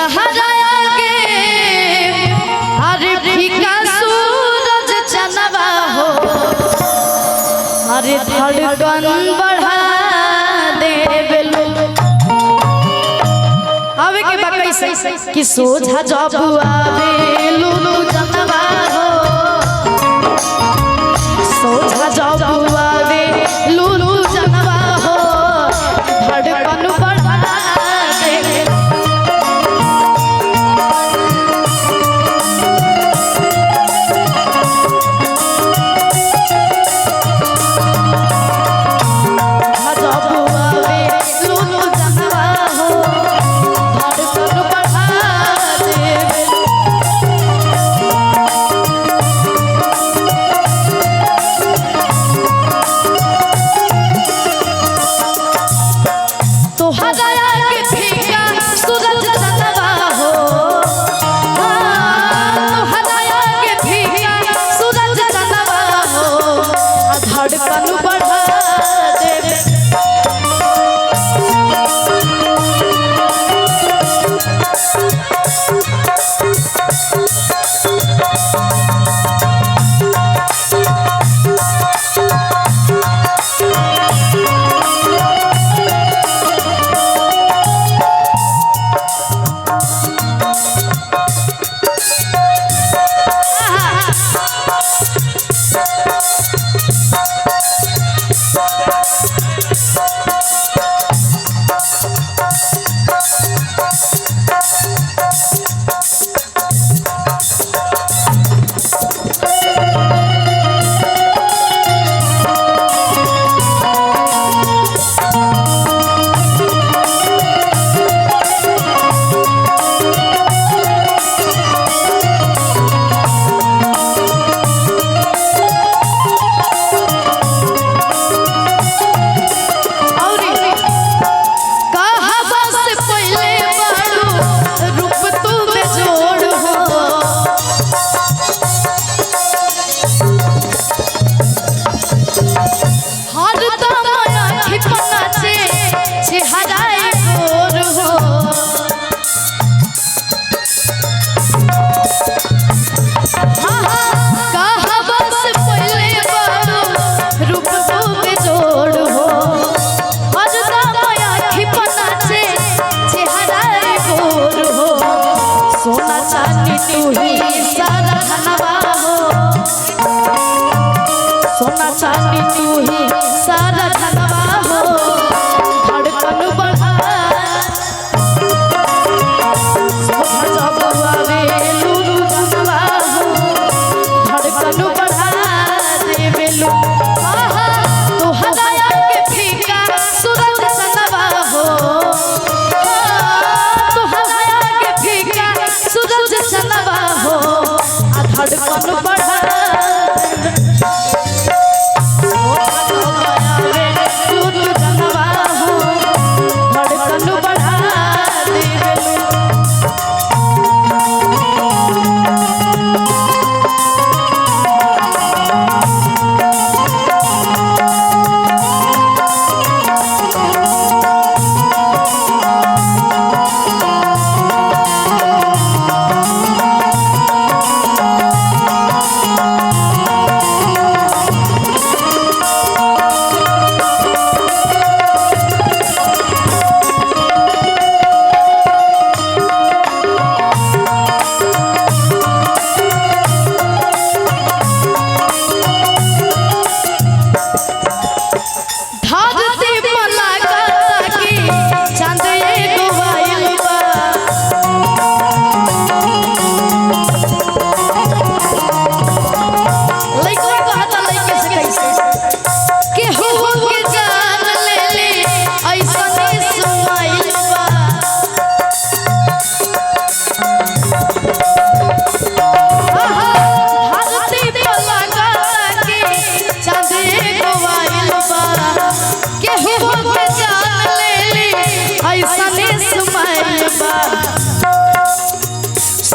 तहरा आगे अरे फीका सूरज चनवा हो अरे धड़कन बढ़ा देवेलू। आवे के बा कैसे कि सोझा जब आवेलू चनवा हो सोझा जब आवेलू चनवा हो धड़कन बढ़ा देवेलू। सोना चांदी तू ही सारा धनवा हो धड़कन बढ़ा सोना जब आवेलू धनवा हो धड़कन बढ़ा देवेलू। तू हदाया के फीका सूरज चनवा हो तू हदाया के फीका सूरज चनवा हो धड़कन बढ़ा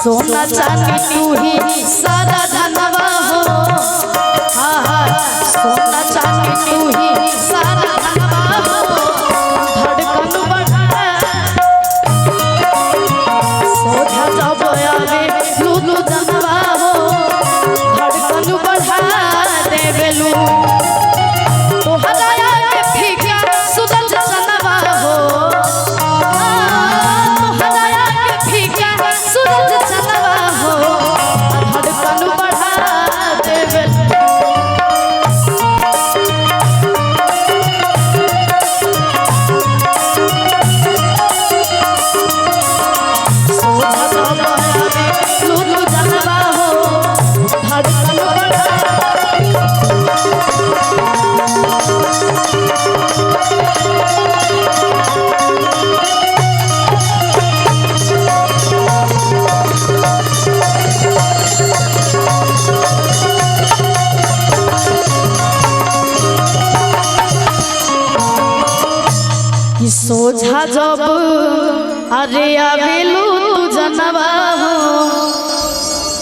सोना चांदी तू ही सारा धनवा हो सोना चांदी तू ही सारा धनवा हो धड़कन बढ़ा आवे लूलू जनवा हो धड़कन बढ़ा देवेलू तोहरा आगे फीका सूरज चनवा हो तोहरा आगे फीका सूरज चनवा हो धड़कन बढ़ा देवेलू सोझा जब अरे आवेलू तू जनवा हो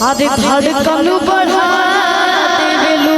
अरे धड़कन बढ़ा देवेलू